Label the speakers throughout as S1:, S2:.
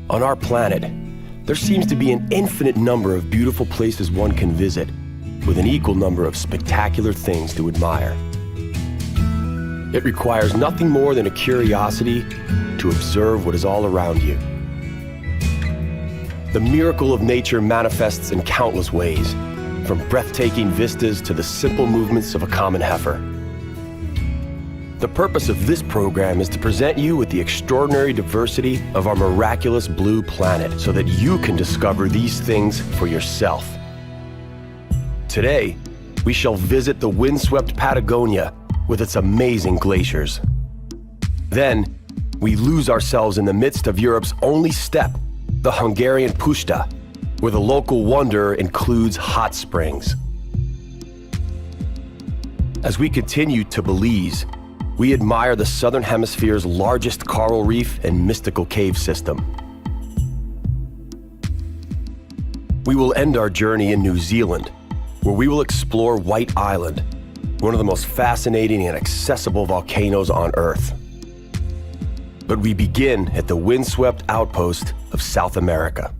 S1: On our planet, there seems to be an infinite number of beautiful places one can visit, with an equal number of spectacular things to admire. It requires nothing more than a curiosity to observe what is all around you. The miracle of nature manifests in countless ways, from breathtaking vistas to the simple movements of a common heifer. The purpose of this program is to present you with the extraordinary diversity of our miraculous blue planet so that you can discover these things for yourself. Today, we shall visit the windswept Patagonia with its amazing glaciers. Then, we lose ourselves in the midst of Europe's only steppe, the Hungarian Puszta, where the local wonder includes hot springs. As we continue to Belize, we admire the Southern Hemisphere's largest coral reef and mystical cave system. We will end our journey in New Zealand, where we will explore White Island, one of the most fascinating and accessible volcanoes on Earth. But we begin at the windswept outpost of South America.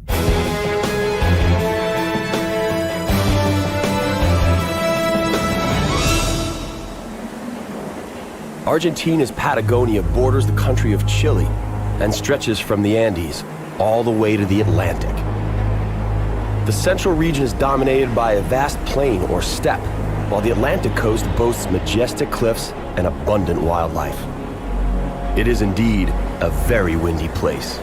S1: Argentina's Patagonia borders the country of Chile and stretches from the Andes all the way to the Atlantic. The central region is dominated by a vast plain or steppe, while the Atlantic coast boasts majestic cliffs and abundant wildlife. It is indeed a very windy place.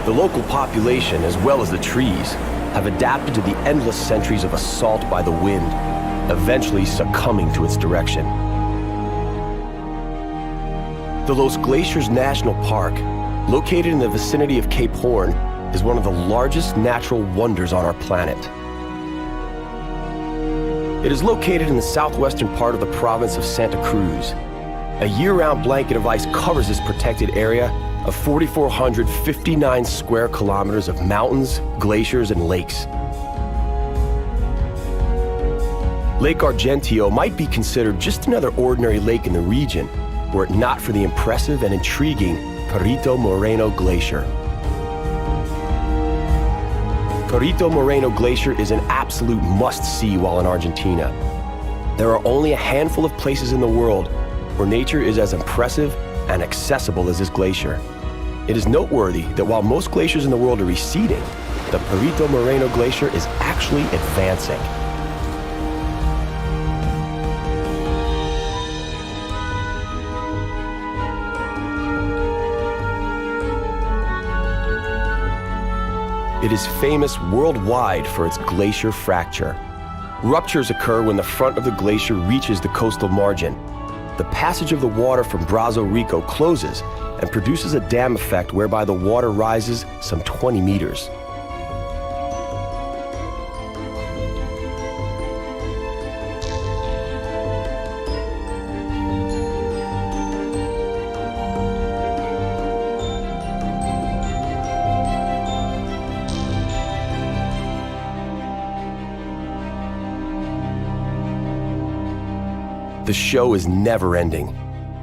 S1: The local population, as well as the trees, have adapted to the endless centuries of assault by the wind, eventually succumbing to its direction. The Los Glaciers National Park, located in the vicinity of Cape Horn, is one of the largest natural wonders on our planet. It is located in the southwestern part of the province of Santa Cruz. A year-round blanket of ice covers this protected area of 4,459 square kilometers of mountains, glaciers, and lakes. Lake Argentio might be considered just another ordinary lake in the region, were it not for the impressive and intriguing Perito Moreno Glacier. Perito Moreno Glacier is an absolute must-see while in Argentina. There are only a handful of places in the world where nature is as impressive and accessible as this glacier. It is noteworthy that while most glaciers in the world are receding, the Perito Moreno Glacier is actually advancing. It is famous worldwide for its glacier fracture. Ruptures occur when the front of the glacier reaches the coastal margin. The passage of the water from Brazo Rico closes and produces a dam effect whereby the water rises some 20 meters. The show is never-ending.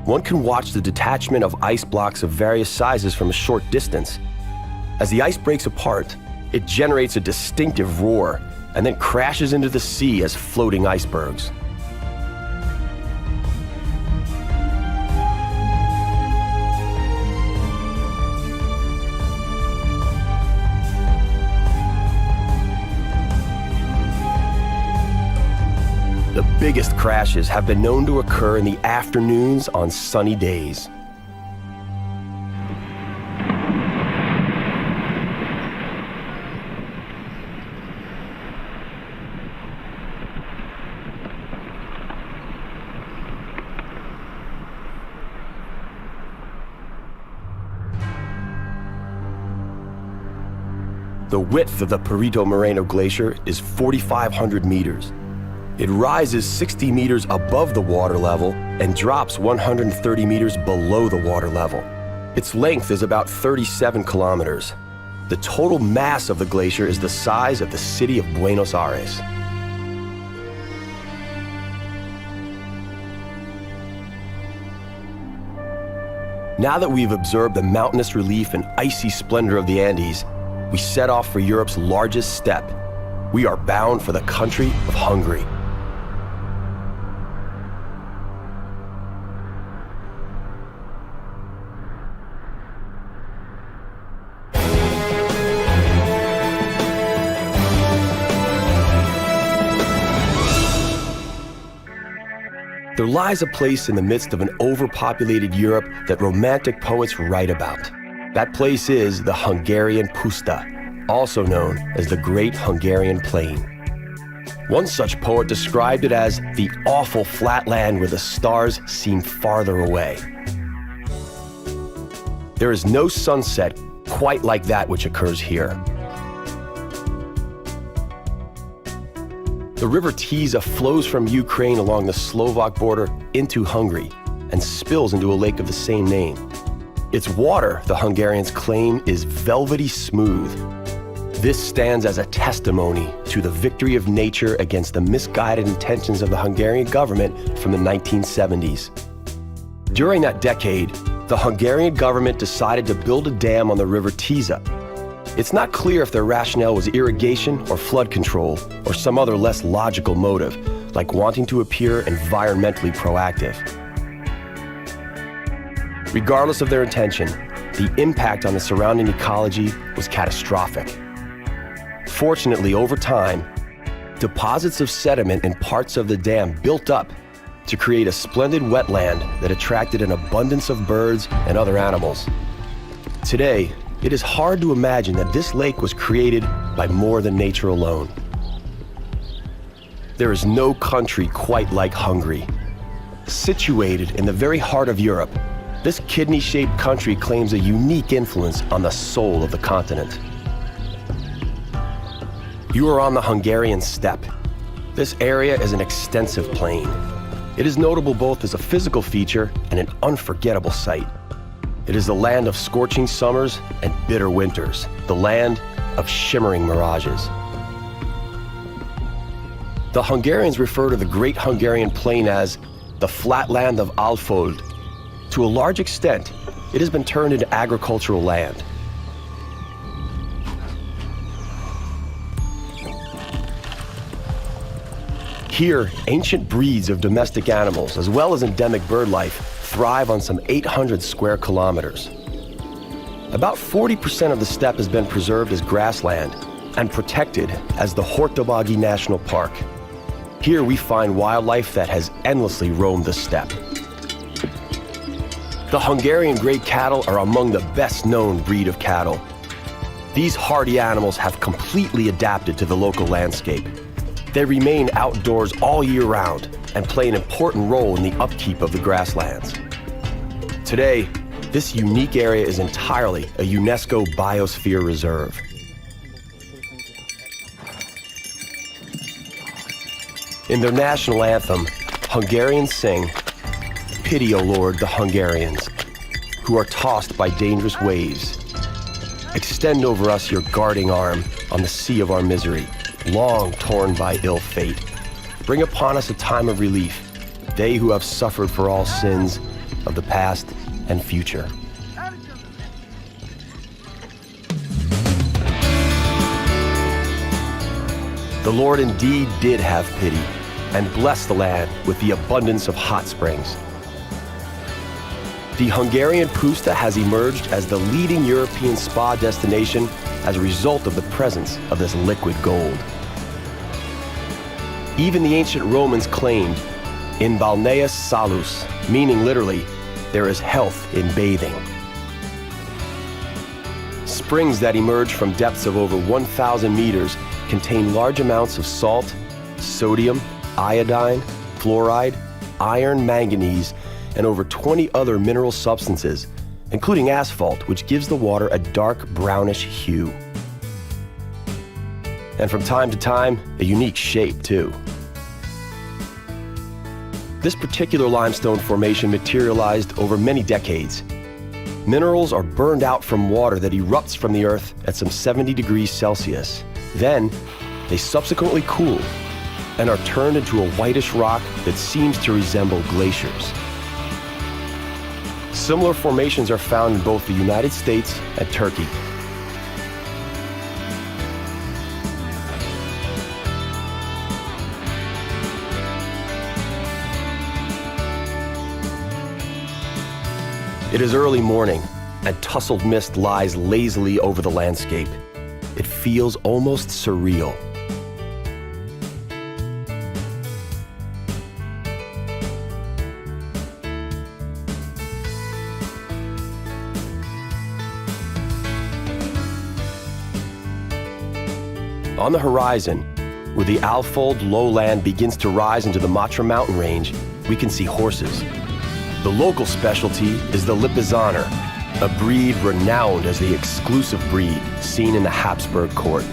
S1: One can watch the detachment of ice blocks of various sizes from a short distance. As the ice breaks apart, it generates a distinctive roar and then crashes into the sea as floating icebergs. The biggest crashes have been known to occur in the afternoons on sunny days. The width of the Perito Moreno Glacier is 4,500 meters. It rises 60 meters above the water level and drops 130 meters below the water level. Its length is about 37 kilometers. The total mass of the glacier is the size of the city of Buenos Aires. Now that we've observed the mountainous relief and icy splendor of the Andes, we set off for Europe's largest steppe. We are bound for the country of Hungary. There lies a place in the midst of an overpopulated Europe that romantic poets write about. That place is the Hungarian Puszta, also known as the Great Hungarian Plain. One such poet described it as the awful flat land where the stars seem farther away. There is no sunset quite like that which occurs here. The river Tisza flows from Ukraine along the Slovak border into Hungary and spills into a lake of the same name. Its water, the Hungarians claim, is velvety smooth. This stands as a testimony to the victory of nature against the misguided intentions of the Hungarian government from the 1970s. During that decade, the Hungarian government decided to build a dam on the river Tisza. It's not clear if their rationale was irrigation or flood control or some other less logical motive, like wanting to appear environmentally proactive. Regardless of their intention, the impact on the surrounding ecology was catastrophic. Fortunately, over time, deposits of sediment in parts of the dam built up to create a splendid wetland that attracted an abundance of birds and other animals. Today, it is hard to imagine that this lake was created by more than nature alone. There is no country quite like Hungary. Situated in the very heart of Europe, this kidney-shaped country claims a unique influence on the soul of the continent. You are on the Hungarian steppe. This area is an extensive plain. It is notable both as a physical feature and an unforgettable sight. It is the land of scorching summers and bitter winters, the land of shimmering mirages. The Hungarians refer to the Great Hungarian Plain as the flatland of Alföld. To a large extent, it has been turned into agricultural land. Here, ancient breeds of domestic animals, as well as endemic bird life, thrive on some 800 square kilometers. About 40% of the steppe has been preserved as grassland and protected as the Hortobágy National Park. Here we find wildlife that has endlessly roamed the steppe. The Hungarian grey cattle are among the best-known breed of cattle. These hardy animals have completely adapted to the local landscape. They remain outdoors all year round and play an important role in the upkeep of the grasslands. Today, this unique area is entirely a UNESCO Biosphere Reserve. In their national anthem, Hungarians sing, "Pity, O Lord, the Hungarians, who are tossed by dangerous waves. Extend over us your guarding arm on the sea of our misery, long torn by ill fate. Bring upon us a time of relief, they who have suffered for all sins of the past and future." The Lord indeed did have pity and blessed the land with the abundance of hot springs. The Hungarian Puszta has emerged as the leading European spa destination as a result of the presence of this liquid gold. Even the ancient Romans claimed, "In balneus salus," meaning literally, there is health in bathing. Springs that emerge from depths of over 1,000 meters contain large amounts of salt, sodium, iodine, fluoride, iron, manganese, and over 20 other mineral substances, including asphalt, which gives the water a dark brownish hue. And from time to time, a unique shape too. This particular limestone formation materialized over many decades. Minerals are burned out from water that erupts from the earth at some 70 degrees Celsius. Then, they subsequently cool and are turned into a whitish rock that seems to resemble glaciers. Similar formations are found in both the United States and Turkey. It is early morning, and tousled mist lies lazily over the landscape. It feels almost surreal. On the horizon, where the Alfold lowland begins to rise into the Matra mountain range, we can see horses. The local specialty is the Lipizzaner, a breed renowned as the exclusive breed seen in the Habsburg court.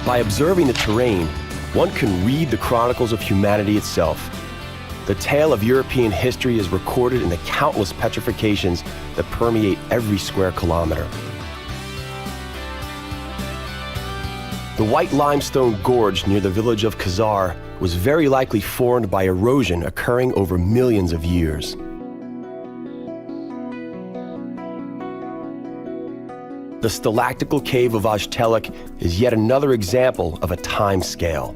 S1: By observing the terrain, one can read the chronicles of humanity itself. The tale of European history is recorded in the countless petrifications that permeate every square kilometer. The white limestone gorge near the village of Khazar was very likely formed by erosion occurring over millions of years. The stalactical cave of Ajtelik is yet another example of a time scale.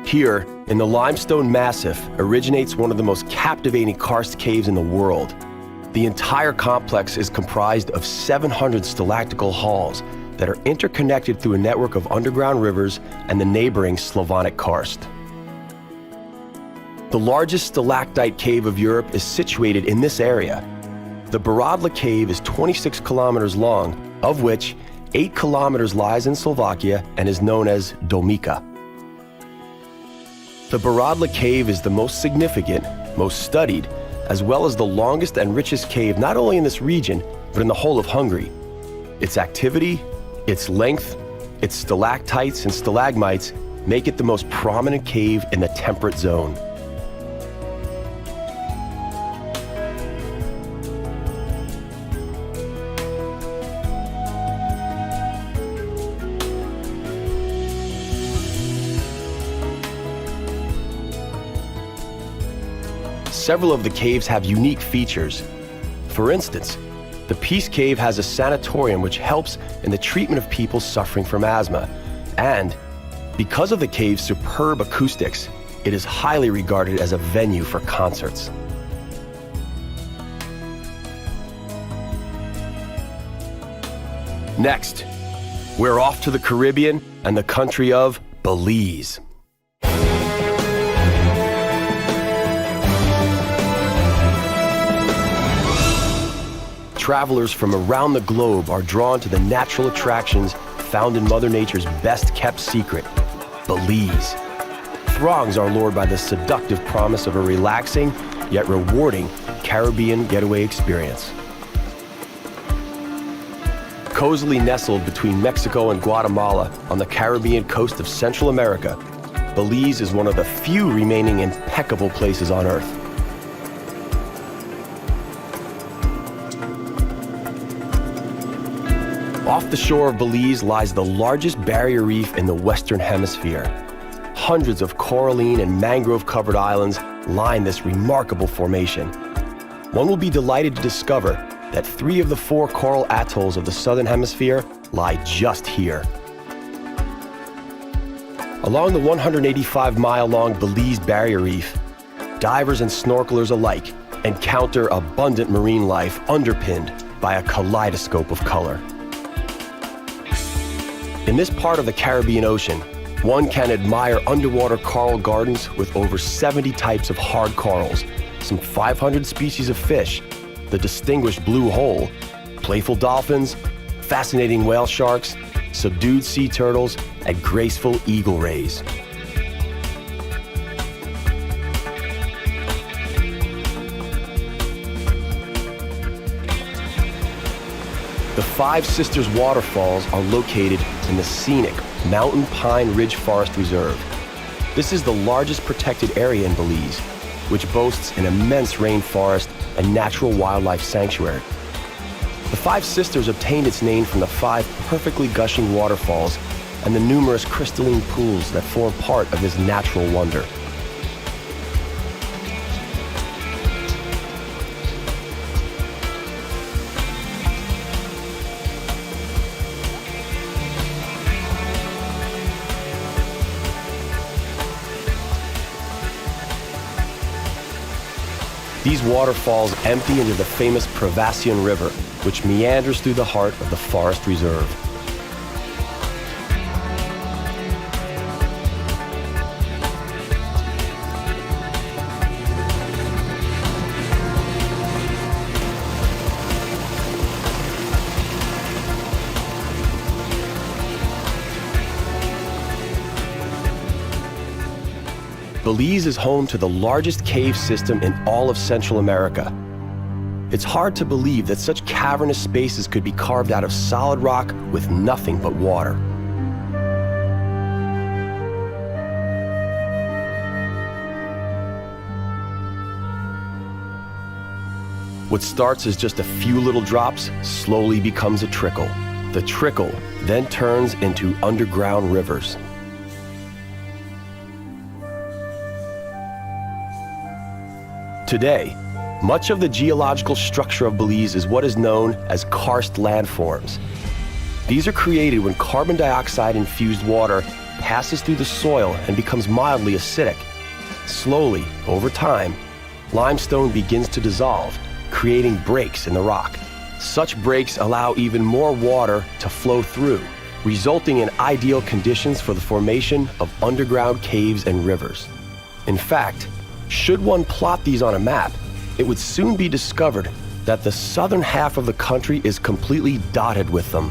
S1: Here, in the limestone massif, originates one of the most captivating karst caves in the world. The entire complex is comprised of 700 stalactical halls that are interconnected through a network of underground rivers and the neighboring Slavonic karst. The largest stalactite cave of Europe is situated in this area. The Baradla cave is 26 kilometers long, of which 8 kilometers lies in Slovakia and is known as Domica. The Baradla cave is the most significant, most studied, as well as the longest and richest cave not only in this region, but in the whole of Hungary. Its activity, its length, its stalactites and stalagmites make it the most prominent cave in the temperate zone. Several of the caves have unique features. For instance, the Peace Cave has a sanatorium which helps in the treatment of people suffering from asthma. And because of the cave's superb acoustics, it is highly regarded as a venue for concerts. Next, we're off to the Caribbean and the country of Belize. Travelers from around the globe are drawn to the natural attractions found in Mother Nature's best-kept secret, Belize. Throngs are lured by the seductive promise of a relaxing, yet rewarding, Caribbean getaway experience. Cozily nestled between Mexico and Guatemala on the Caribbean coast of Central America, Belize is one of the few remaining impeccable places on Earth. Off the shore of Belize lies the largest barrier reef in the Western Hemisphere. Hundreds of coralline and mangrove-covered islands line this remarkable formation. One will be delighted to discover that 3 of the 4 coral atolls of the Southern Hemisphere lie just here. Along the 185-mile-long Belize Barrier Reef, divers and snorkelers alike encounter abundant marine life underpinned by a kaleidoscope of color. In this part of the Caribbean Ocean, one can admire underwater coral gardens with over 70 types of hard corals, some 500 species of fish, the distinguished blue hole, playful dolphins, fascinating whale sharks, subdued sea turtles, and graceful eagle rays. The Five Sisters waterfalls are located in the scenic Mountain Pine Ridge Forest Reserve. This is the largest protected area in Belize, which boasts an immense rainforest and natural wildlife sanctuary. The Five Sisters obtained its name from the five perfectly gushing waterfalls and the numerous crystalline pools that form part of this natural wonder. These waterfalls empty into the famous Prevassian River, which meanders through the heart of the forest reserve. Belize is home to the largest cave system in all of Central America. It's hard to believe that such cavernous spaces could be carved out of solid rock with nothing but water. What starts as just a few little drops slowly becomes a trickle. The trickle then turns into underground rivers. Today, much of the geological structure of Belize is what is known as karst landforms. These are created when carbon dioxide-infused water passes through the soil and becomes mildly acidic. Slowly, over time, limestone begins to dissolve, creating breaks in the rock. Such breaks allow even more water to flow through, resulting in ideal conditions for the formation of underground caves and rivers. In fact, should one plot these on a map, it would soon be discovered that the southern half of the country is completely dotted with them.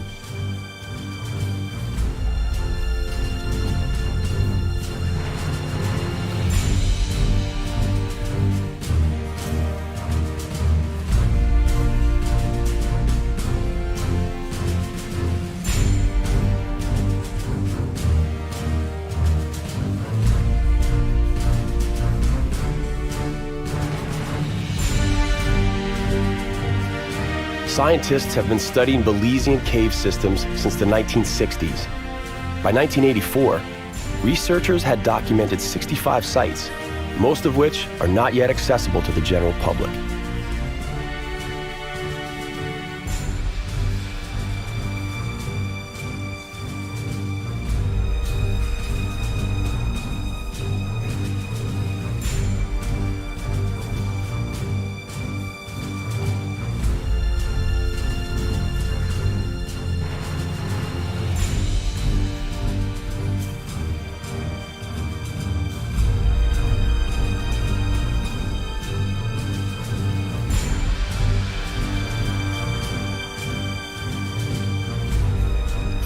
S1: Scientists have been studying Belizean cave systems since the 1960s. By 1984, researchers had documented 65 sites, most of which are not yet accessible to the general public.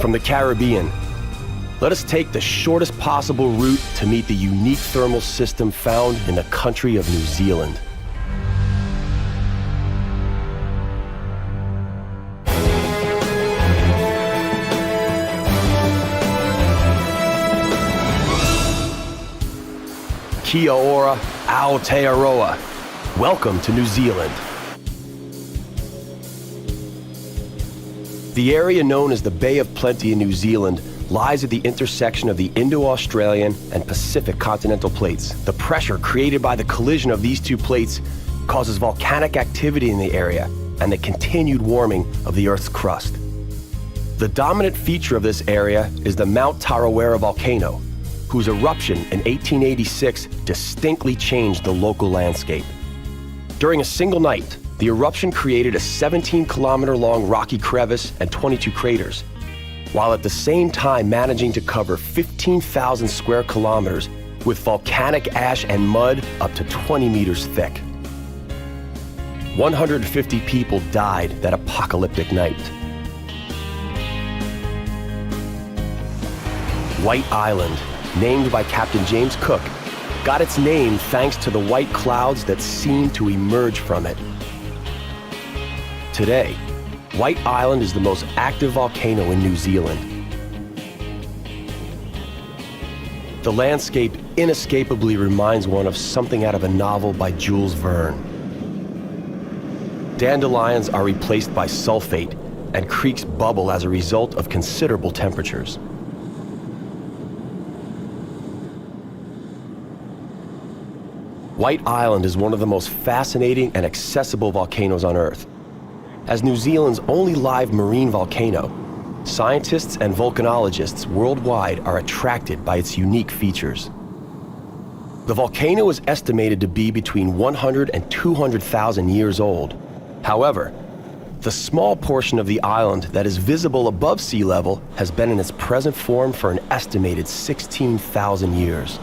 S1: From the Caribbean, let us take the shortest possible route to meet the unique thermal system found in the country of New Zealand. Kia ora, Aotearoa. Welcome to New Zealand. The area known as the Bay of Plenty in New Zealand lies at the intersection of the Indo-Australian and Pacific continental plates. The pressure created by the collision of these two plates causes volcanic activity in the area and the continued warming of the Earth's crust. The dominant feature of this area is the Mount Tarawera volcano, whose eruption in 1886 distinctly changed the local landscape. During a single night, the eruption created a 17-kilometer-long rocky crevice and 22 craters, while at the same time managing to cover 15,000 square kilometers with volcanic ash and mud up to 20 meters thick. 150 people died that apocalyptic night. White Island, named by Captain James Cook, got its name thanks to the white clouds that seemed to emerge from it. Today, White Island is the most active volcano in New Zealand. The landscape inescapably reminds one of something out of a novel by Jules Verne. Dandelions are replaced by sulfate, and creeks bubble as a result of considerable temperatures. White Island is one of the most fascinating and accessible volcanoes on Earth. As New Zealand's only live marine volcano, scientists and volcanologists worldwide are attracted by its unique features. The volcano is estimated to be between 100 and 200,000 years old. However, the small portion of the island that is visible above sea level has been in its present form for an estimated 16,000 years.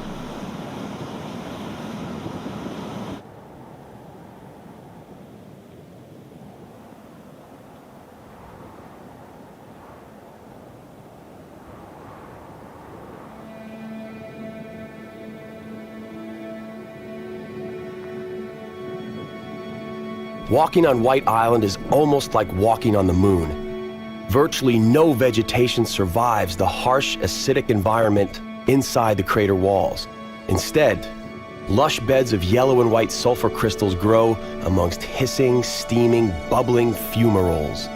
S1: Walking on White Island is almost like walking on the moon. Virtually no vegetation survives the harsh, acidic environment inside the crater walls. Instead, lush beds of yellow and white sulfur crystals grow amongst hissing, steaming, bubbling fumaroles.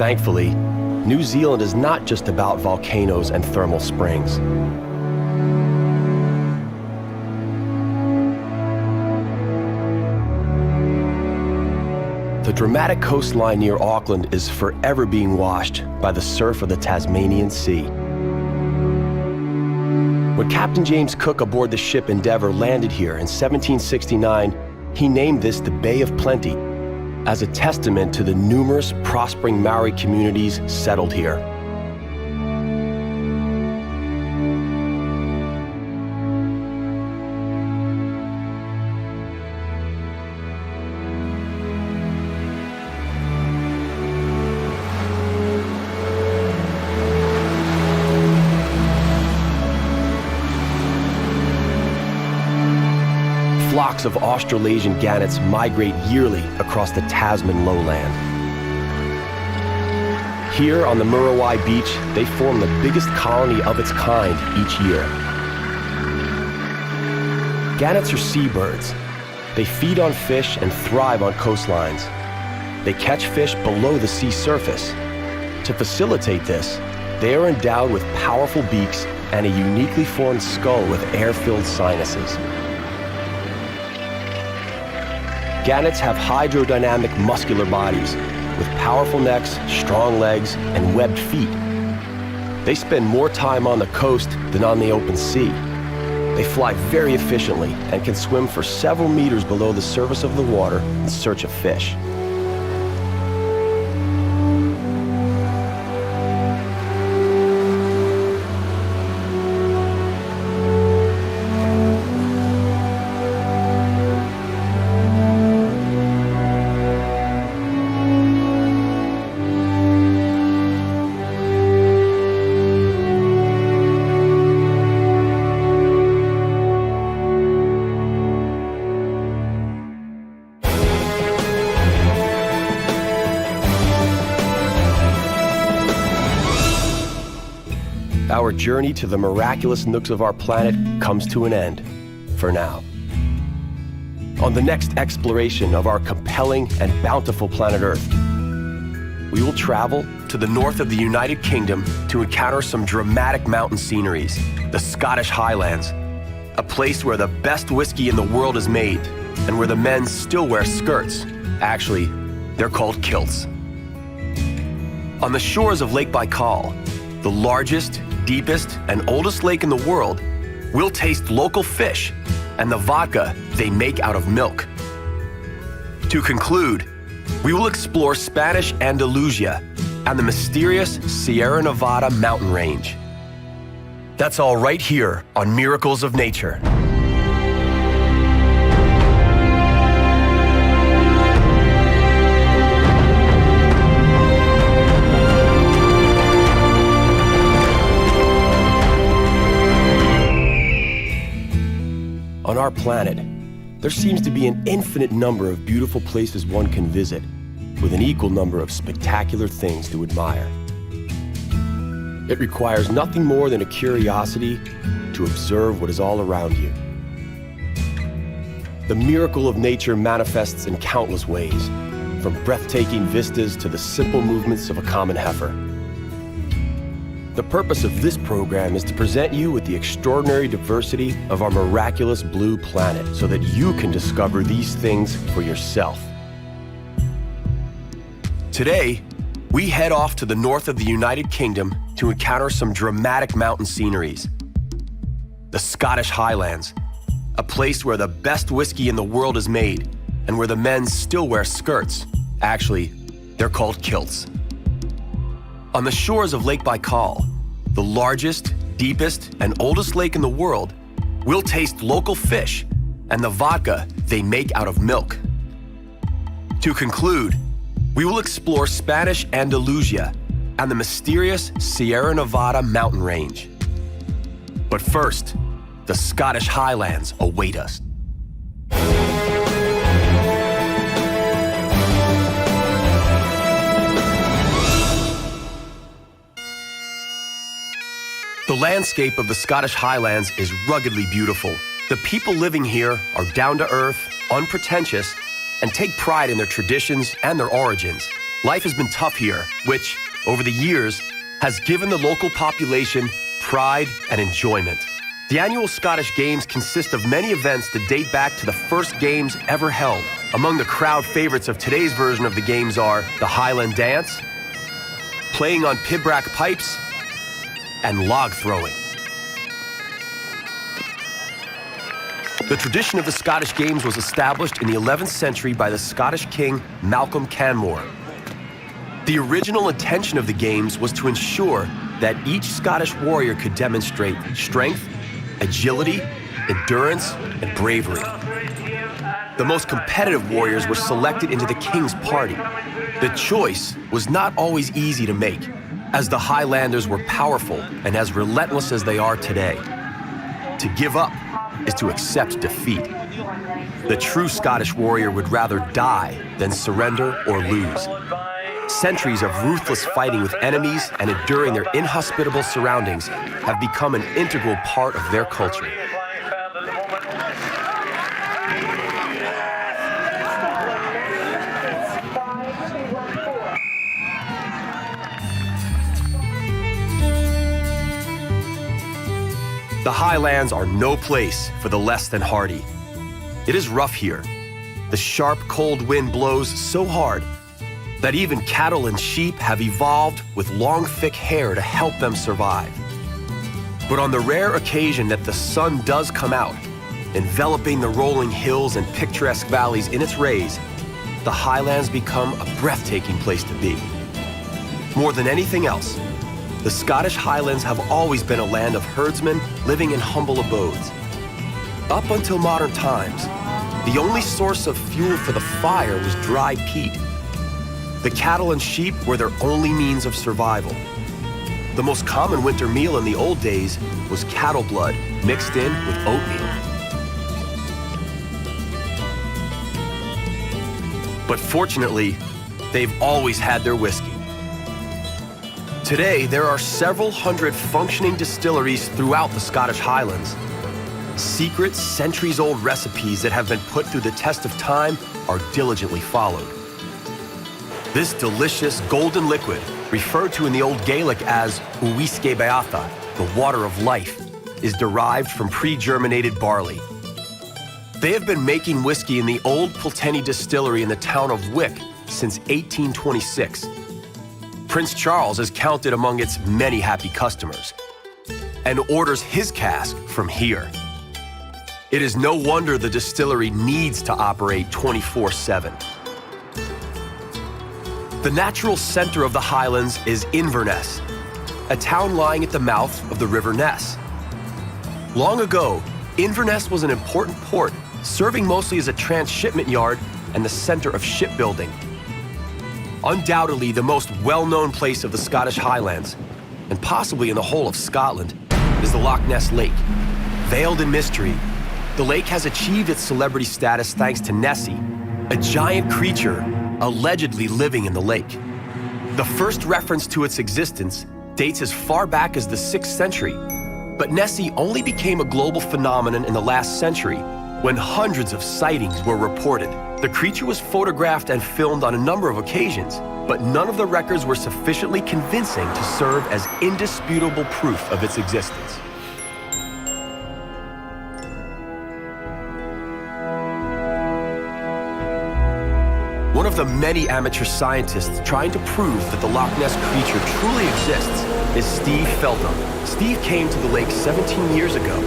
S1: Thankfully, New Zealand is not just about volcanoes and thermal springs. The dramatic coastline near Auckland is forever being washed by the surf of the Tasmanian Sea. When Captain James Cook aboard the ship Endeavour landed here in 1769, he named this the Bay of Plenty, as a testament to the numerous prospering Maori communities settled here. Flocks of Australasian gannets migrate yearly across the Tasman lowland. Here on the Muriwai Beach, they form the biggest colony of its kind each year. Gannets are seabirds. They feed on fish and thrive on coastlines. They catch fish below the sea surface. To facilitate this, they are endowed with powerful beaks and a uniquely formed skull with air-filled sinuses. Gannets have hydrodynamic muscular bodies with powerful necks, strong legs, and webbed feet. They spend more time on the coast than on the open sea. They fly very efficiently and can swim for several meters below the surface of the water in search of fish. Our journey to the miraculous nooks of our planet comes to an end, for now. On the next exploration of our compelling and bountiful planet Earth, we will travel to the north of the United Kingdom to encounter some dramatic mountain sceneries, the Scottish Highlands, a place where the best whiskey in the world is made, and where the men still wear skirts. Actually, they're called kilts. On the shores of Lake Baikal, the largest, deepest, and oldest lake in the world, we'll taste local fish and the vodka they make out of milk. To conclude, we will explore Spanish Andalusia and the mysterious Sierra Nevada mountain range. That's all right here on Miracles of Nature. On our planet, there seems to be an infinite number of beautiful places one can visit, with an equal number of spectacular things to admire. It requires nothing more than a curiosity to observe what is all around you. The miracle of nature manifests in countless ways, from breathtaking vistas to the simple movements of a common heifer. The purpose of this program is to present you with the extraordinary diversity of our miraculous blue planet so that you can discover these things for yourself. Today, we head off to the north of the United Kingdom to encounter some dramatic mountain sceneries. The Scottish Highlands, a place where the best whiskey in the world is made and where the men still wear skirts. Actually, they're called kilts. On the shores of Lake Baikal, the largest, deepest, and oldest lake in the world, we'll taste local fish and the vodka they make out of milk. To conclude, we will explore Spanish Andalusia and the mysterious Sierra Nevada mountain range. But first, the Scottish Highlands await us. The landscape of the Scottish Highlands is ruggedly beautiful. The people living here are down-to-earth, unpretentious, and take pride in their traditions and their origins. Life has been tough here, which, over the years, has given the local population pride and enjoyment. The annual Scottish Games consist of many events that date back to the first games ever held. Among the crowd favorites of today's version of the games are the Highland Dance, playing on pibroch pipes, and log throwing. The tradition of the Scottish Games was established in the 11th century by the Scottish king Malcolm Canmore. The original intention of the Games was to ensure that each Scottish warrior could demonstrate strength, agility, endurance, and bravery. The most competitive warriors were selected into the king's party. The choice was not always easy to make, as the Highlanders were powerful and as relentless as they are today. To give up is to accept defeat. The true Scottish warrior would rather die than surrender or lose. Centuries of ruthless fighting with enemies and enduring their inhospitable surroundings have become an integral part of their culture. The Highlands are no place for the less than hardy. It is rough here. The sharp, cold wind blows so hard that even cattle and sheep have evolved with long, thick hair to help them survive. But on the rare occasion that the sun does come out, enveloping the rolling hills and picturesque valleys in its rays, the Highlands become a breathtaking place to be. More than anything else, the Scottish Highlands have always been a land of herdsmen living in humble abodes. Up until modern times, the only source of fuel for the fire was dry peat. The cattle and sheep were their only means of survival. The most common winter meal in the old days was cattle blood mixed in with oatmeal. But fortunately, they've always had their whiskey. Today, there are several hundred functioning distilleries throughout the Scottish Highlands. Secret, centuries-old recipes that have been put through the test of time are diligently followed. This delicious golden liquid, referred to in the Old Gaelic as uisce beata, the water of life, is derived from pre-germinated barley. They have been making whiskey in the old Pulteney distillery in the town of Wick since 1826. Prince Charles is counted among its many happy customers and orders his cask from here. It is no wonder the distillery needs to operate 24/7. The natural center of the highlands is Inverness, a town lying at the mouth of the River Ness. Long ago, Inverness was an important port, serving mostly as a transshipment yard and the center of shipbuilding. Undoubtedly the most well-known place of the Scottish Highlands, and possibly in the whole of Scotland, is the Loch Ness Lake. Veiled in mystery, the lake has achieved its celebrity status thanks to Nessie, a giant creature allegedly living in the lake. The first reference to its existence dates as far back as the 6th century, but Nessie only became a global phenomenon in the last century when hundreds of sightings were reported. The creature was photographed and filmed on a number of occasions, but none of the records were sufficiently convincing to serve as indisputable proof of its existence. One of the many amateur scientists trying to prove that the Loch Ness creature truly exists is Steve Feltham. Steve came to the lake 17 years ago,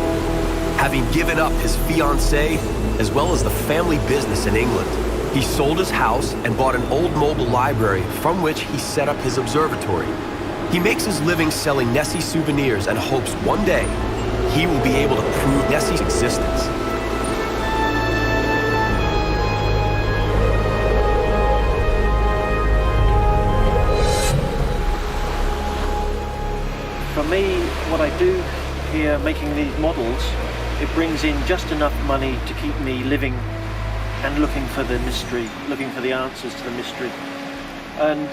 S1: having given up his fiancée as well as the family business in England. He sold his house and bought an old mobile library from which he set up his observatory. He makes his living selling Nessie souvenirs and hopes one day he will be able to prove Nessie's existence.
S2: For me, what I do here, making these models, it brings in just enough money to keep me living and looking for the mystery, looking for the answers to the mystery. And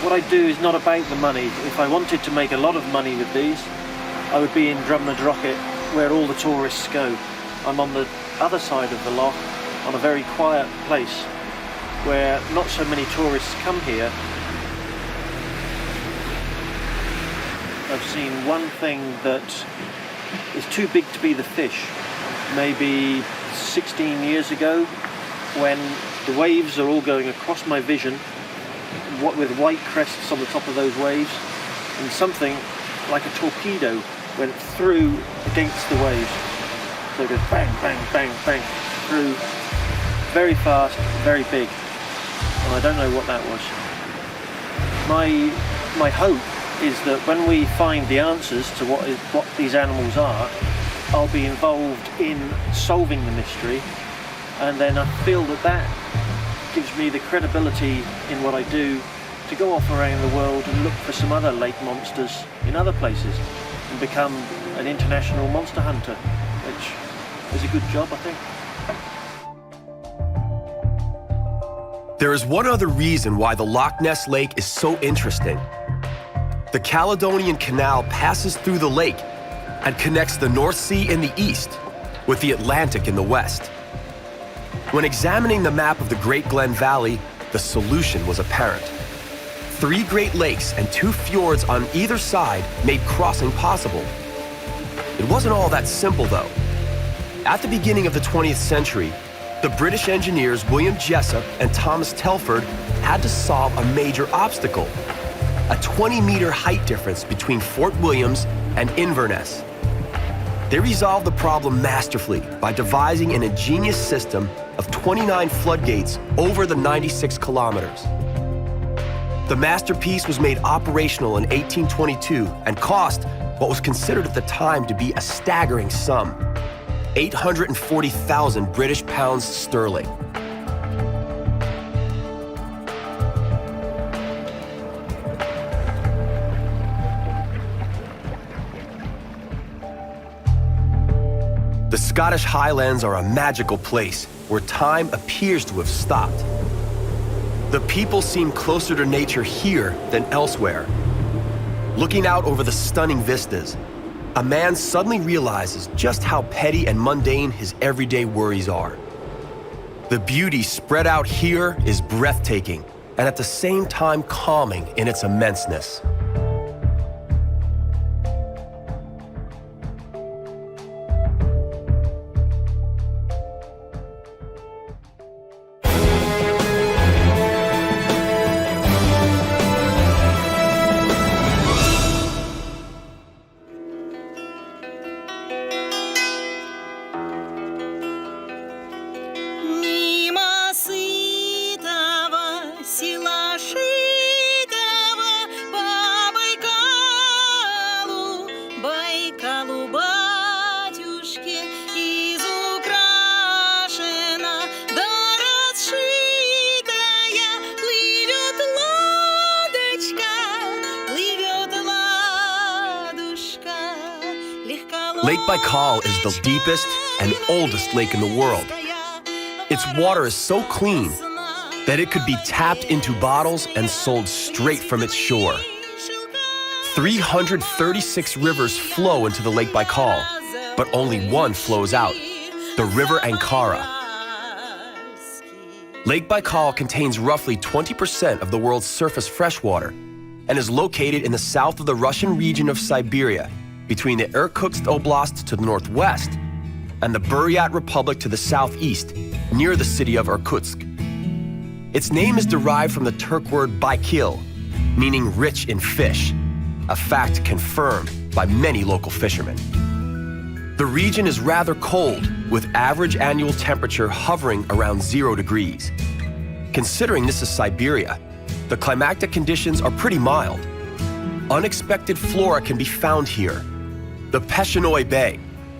S2: what I do is not about the money. If I wanted to make a lot of money with these, I would be in Drumnadrochit, where all the tourists go. I'm on the other side of the loch, on a very quiet place, where not so many tourists come here. I've seen one thing that is too big to be the fish. Maybe 16 years ago, when the waves are all going across my vision, what with white crests on the top of those waves, and something like a torpedo went through against the waves. So it goes bang, bang, bang, bang, through very fast, very big. And I don't know what that was. My hope is that when we find the answers to what these animals are, I'll be involved in solving the mystery, and then I feel that gives me the credibility in what I do to go off around the world and look for some other lake monsters in other places and become an international monster hunter, which is a good job, I think.
S1: There is one other reason why the Loch Ness Lake is so interesting. The Caledonian Canal passes through the lake and connects the North Sea in the east with the Atlantic in the west. When examining the map of the Great Glen Valley, the solution was apparent. 3 Great Lakes and 2 fjords on either side made crossing possible. It wasn't all that simple, though. At the beginning of the 20th century, the British engineers William Jessup and Thomas Telford had to solve a major obstacle: a 20-meter height difference between Fort Williams and Inverness. They resolved the problem masterfully by devising an ingenious system of 29 floodgates over the 96 kilometers. The masterpiece was made operational in 1822 and cost what was considered at the time to be a staggering sum: 840,000 British pounds sterling. The Scottish Highlands are a magical place where time appears to have stopped. The people seem closer to nature here than elsewhere. Looking out over the stunning vistas, a man suddenly realizes just how petty and mundane his everyday worries are. The beauty spread out here is breathtaking and at the same time calming in its immenseness.
S3: Мимо сытого села
S1: Lake Baikal is the deepest and oldest lake in the world. Its water is so clean that it could be tapped into bottles and sold straight from its shore. 336 rivers flow into the Lake Baikal, but only one flows out, the River Ankara. Lake Baikal contains roughly 20% of the world's surface freshwater and is located in the south of the Russian region of Siberia, between the Irkutsk Oblast to the northwest and the Buryat Republic to the southeast, near the city of Irkutsk. Its name is derived from the Turk word baykil, meaning rich in fish, a fact confirmed by many local fishermen. The region is rather cold, with average annual temperature hovering around 0 degrees. Considering this is Siberia, the climatic conditions are pretty mild. Unexpected flora can be found here. The Peshenoi Bay,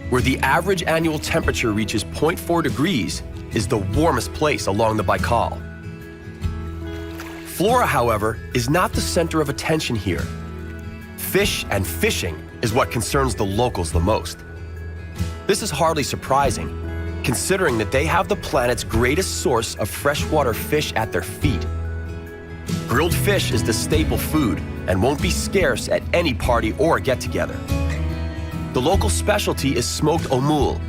S1: where the average annual temperature reaches 0.4 degrees, is the warmest place along the Baikal. Flora, however, is not the center of attention here. Fish and fishing is what concerns the locals the most. This is hardly surprising, considering that they have the planet's greatest source of freshwater fish at their feet. Grilled fish is the staple food and won't be scarce at any party or get-together. The local specialty is smoked omul,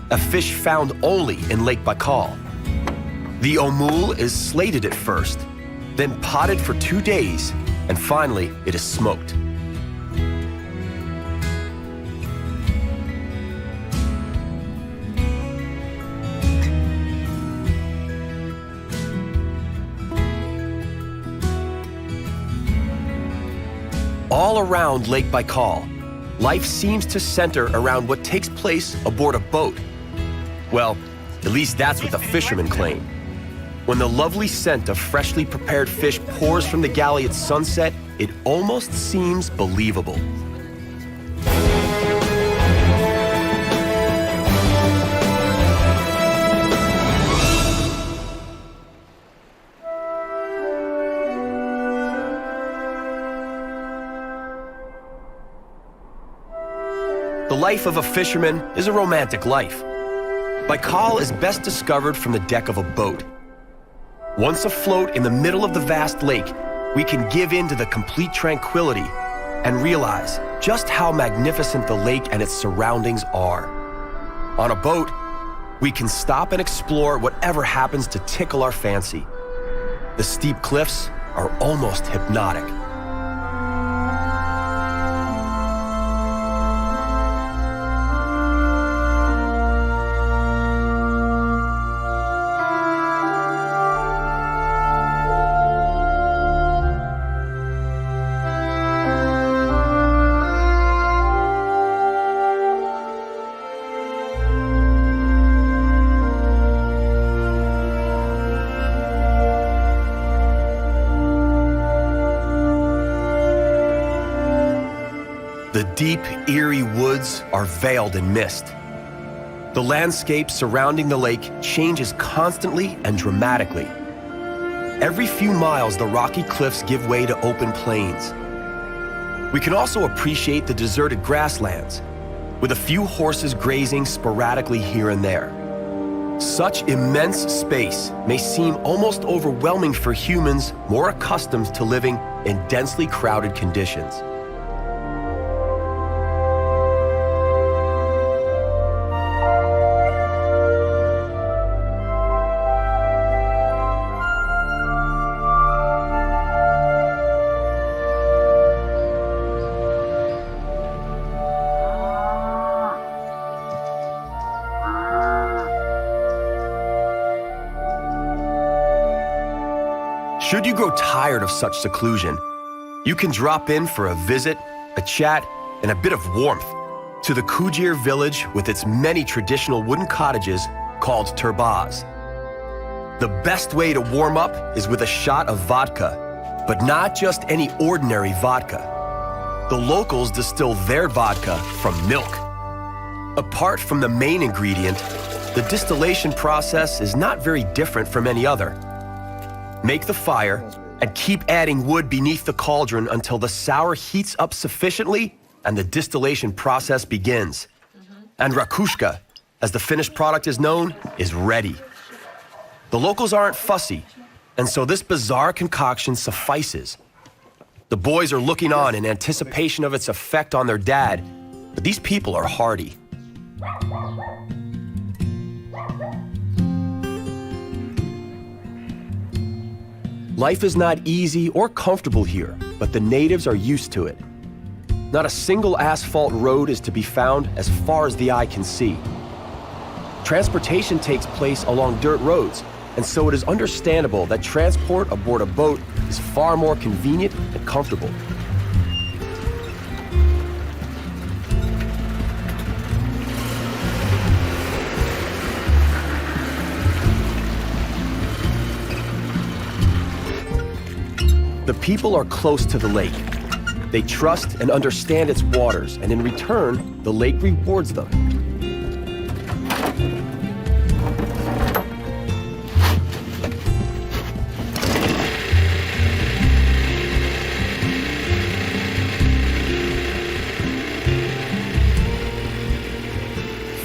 S1: a fish found only in Lake Baikal. The omul is slated at first, then potted for 2 days, and finally it is smoked. All around Lake Baikal, life seems to center around what takes place aboard a boat. Well, at least that's what the fishermen claim. When the lovely scent of freshly prepared fish pours from the galley at sunset, it almost seems believable. The life of a fisherman is a romantic life. Baikal is best discovered from the deck of a boat. Once afloat in the middle of the vast lake, we can give in to the complete tranquility and realize just how magnificent the lake and its surroundings are. On a boat, we can stop and explore whatever happens to tickle our fancy. The steep cliffs are almost hypnotic. The deep, eerie woods are veiled in mist. The landscape surrounding the lake changes constantly and dramatically. Every few miles, the rocky cliffs give way to open plains. We can also appreciate the deserted grasslands, with a few horses grazing sporadically here and there. Such immense space may seem almost overwhelming for humans more accustomed to living in densely crowded conditions. Should you grow tired of such seclusion, you can drop in for a visit, a chat, and a bit of warmth to the Kujir village with its many traditional wooden cottages called turbas. The best way to warm up is with a shot of vodka, but not just any ordinary vodka. The locals distill their vodka from milk. Apart from the main ingredient, the distillation process is not very different from any other. Make the fire and keep adding wood beneath the cauldron until the sour heats up sufficiently and the distillation process begins. And rakushka, as the finished product is known, is ready. The locals aren't fussy, and so this bizarre concoction suffices. The boys are looking on in anticipation of its effect on their dad, but these people are hardy. Life is not easy or comfortable here, but the natives are used to it. Not a single asphalt road is to be found as far as the eye can see. Transportation takes place along dirt roads, and so it is understandable that transport aboard a boat is far more convenient and comfortable. The people are close to the lake. They trust and understand its waters, and in return, the lake rewards them.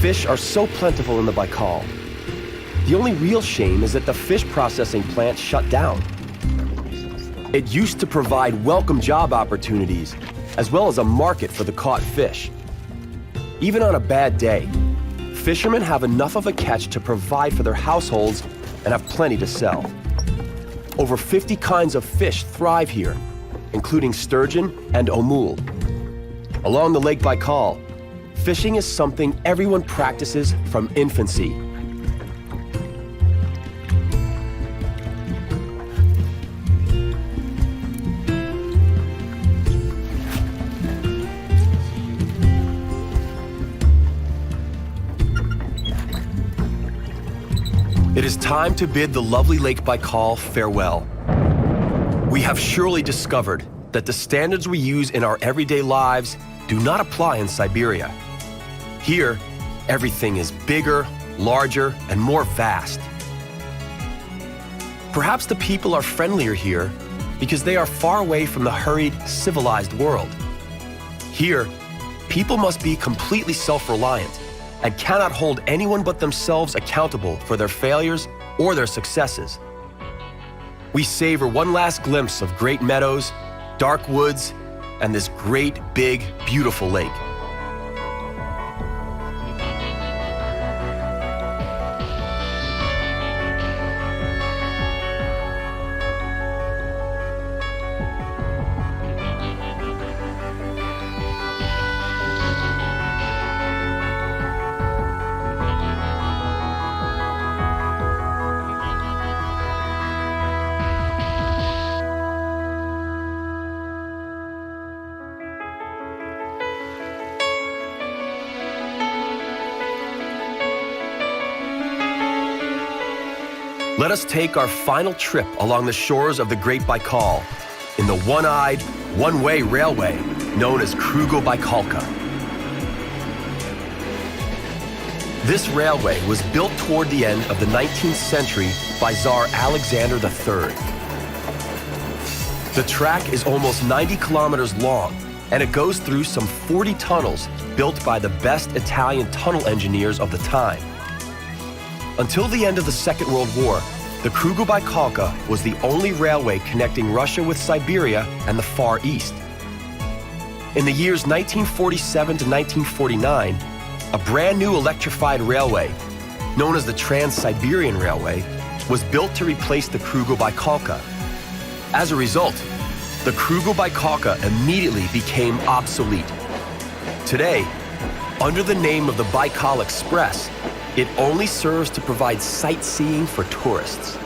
S1: Fish are so plentiful in the Baikal. The only real shame is that the fish processing plant shut down. It used to provide welcome job opportunities, as well as a market for the caught fish. Even on a bad day, fishermen have enough of a catch to provide for their households and have plenty to sell. Over 50 kinds of fish thrive here, including sturgeon and omul. Along the Lake Baikal, fishing is something everyone practices from infancy. It is time to bid the lovely Lake Baikal farewell. We have surely discovered that the standards we use in our everyday lives do not apply in Siberia. Here, everything is bigger, larger, and more vast. Perhaps the people are friendlier here because they are far away from the hurried, civilized world. Here, people must be completely self-reliant and cannot hold anyone but themselves accountable for their failures or their successes. We savor one last glimpse of great meadows, dark woods, and this great, big, beautiful lake. Let us take our final trip along the shores of the Great Baikal in the one-eyed, one-way railway known as Krugo-Baikalka. This railway was built toward the end of the 19th century by Tsar Alexander III. The track is almost 90 kilometers long, and it goes through some 40 tunnels built by the best Italian tunnel engineers of the time. Until the end of the Second World War, the Krugo-Baikalka was the only railway connecting Russia with Siberia and the Far East. In the years 1947 to 1949, a brand new electrified railway, known as the Trans-Siberian Railway, was built to replace the Krugo-Baikalka. As a result, the Krugo-Baikalka immediately became obsolete. Today, under the name of the Baikal Express, it only serves to provide sightseeing for tourists.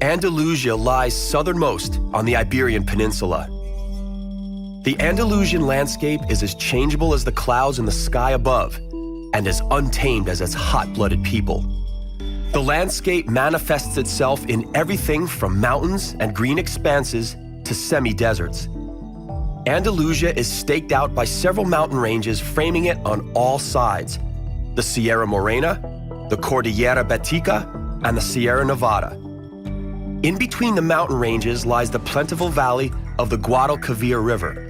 S1: Andalusia lies southernmost on the Iberian Peninsula. The Andalusian landscape is as changeable as the clouds in the sky above, and as untamed as its hot-blooded people. The landscape manifests itself in everything from mountains and green expanses to semi-deserts. Andalusia is staked out by several mountain ranges framing it on all sides: the Sierra Morena, the Cordillera Bética, and the Sierra Nevada. In between the mountain ranges lies the plentiful valley of the Guadalquivir River.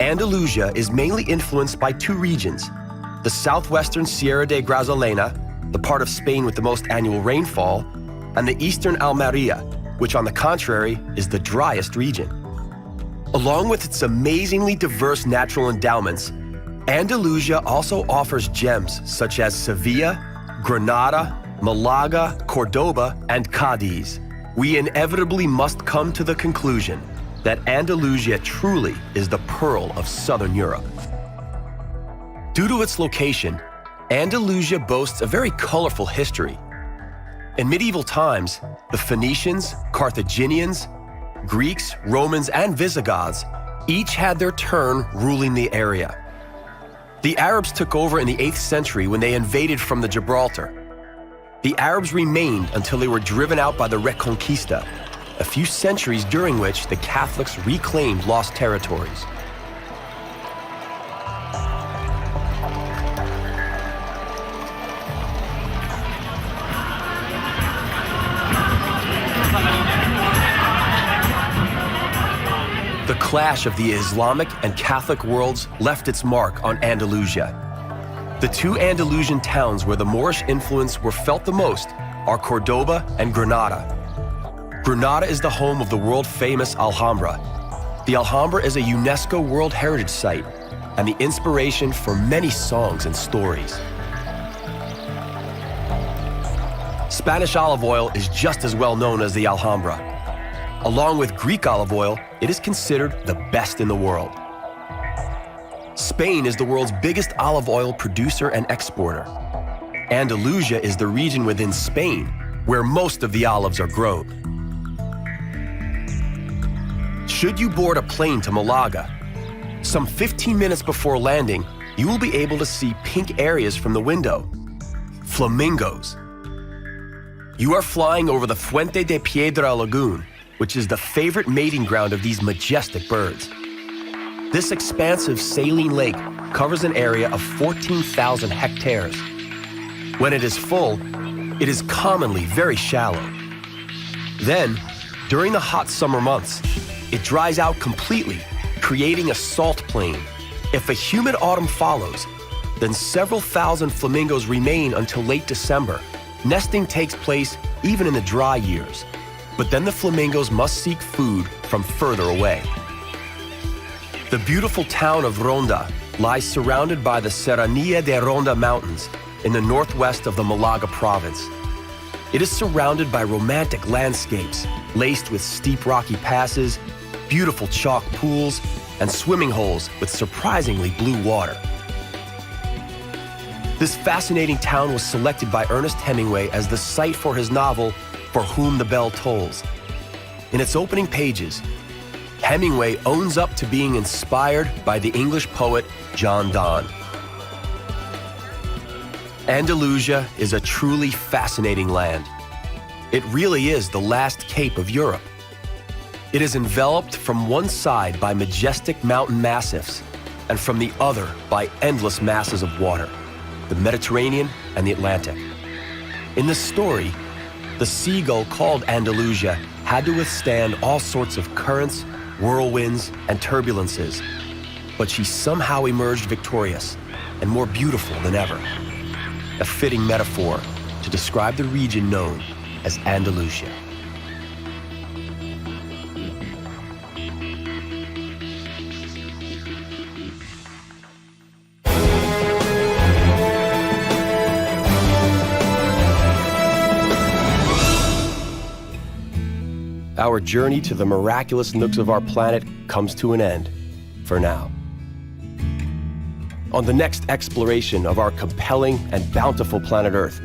S1: Andalusia is mainly influenced by two regions, the southwestern Sierra de Grazalema, the part of Spain with the most annual rainfall, and the eastern Almeria, which on the contrary is the driest region. Along with its amazingly diverse natural endowments, Andalusia also offers gems such as Sevilla, Granada, Malaga, Cordoba, and Cadiz. We inevitably must come to the conclusion that Andalusia truly is the pearl of southern Europe. Due to its location, Andalusia boasts a very colorful history. In medieval times, the Phoenicians, Carthaginians, Greeks, Romans, and Visigoths each had their turn ruling the area. The Arabs took over in the 8th century when they invaded from the Gibraltar. The Arabs remained until they were driven out by the Reconquista, a few centuries during which the Catholics reclaimed lost territories. The clash of the Islamic and Catholic worlds left its mark on Andalusia. The two Andalusian towns where the Moorish influence were felt the most are Cordoba and Granada. Granada is the home of the world-famous Alhambra. The Alhambra is a UNESCO World Heritage Site and the inspiration for many songs and stories. Spanish olive oil is just as well known as the Alhambra. Along with Greek olive oil, it is considered the best in the world. Spain is the world's biggest olive oil producer and exporter. Andalusia is the region within Spain where most of the olives are grown. Should you board a plane to Malaga, some 15 minutes before landing, you will be able to see pink areas from the window. Flamingos. You are flying over the Fuente de Piedra Lagoon, which is the favorite mating ground of these majestic birds. This expansive saline lake covers an area of 14,000 hectares. When it is full, it is commonly very shallow. Then, during the hot summer months, it dries out completely, creating a salt plain. If a humid autumn follows, then several thousand flamingos remain until late December. Nesting takes place even in the dry years. But then the flamingos must seek food from further away. The beautiful town of Ronda lies surrounded by the Serranía de Ronda Mountains in the northwest of the Malaga province. It is surrounded by romantic landscapes, laced with steep rocky passes, beautiful chalk pools, and swimming holes with surprisingly blue water. This fascinating town was selected by Ernest Hemingway as the site for his novel, For Whom the Bell Tolls. In its opening pages, Hemingway owns up to being inspired by the English poet John Donne. Andalusia is a truly fascinating land. It really is the last cape of Europe. It is enveloped from one side by majestic mountain massifs and from the other by endless masses of water, the Mediterranean and the Atlantic. In this story, the seagull called Andalusia had to withstand all sorts of currents, whirlwinds, and turbulences, but she somehow emerged victorious and more beautiful than ever. A fitting metaphor to describe the region known as Andalusia. Our journey to the miraculous nooks of our planet comes to an end, for now. On the next exploration of our compelling and bountiful planet Earth,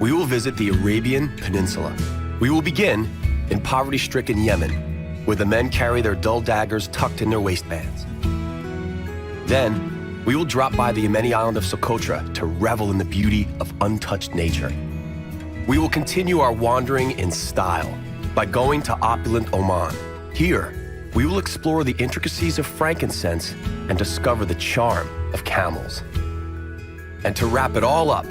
S1: we will visit the Arabian Peninsula. We will begin in poverty-stricken Yemen, where the men carry their dull daggers tucked in their waistbands. Then, we will drop by the Yemeni island of Socotra to revel in the beauty of untouched nature. We will continue our wandering in style by going to opulent Oman. Here, we will explore the intricacies of frankincense and discover the charm of camels. And to wrap it all up,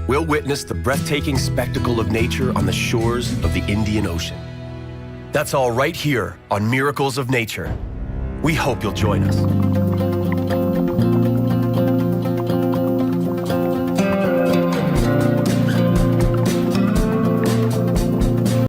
S1: we'll witness the breathtaking spectacle of nature on the shores of the Indian Ocean. That's all right here on Miracles of Nature. We hope you'll join us.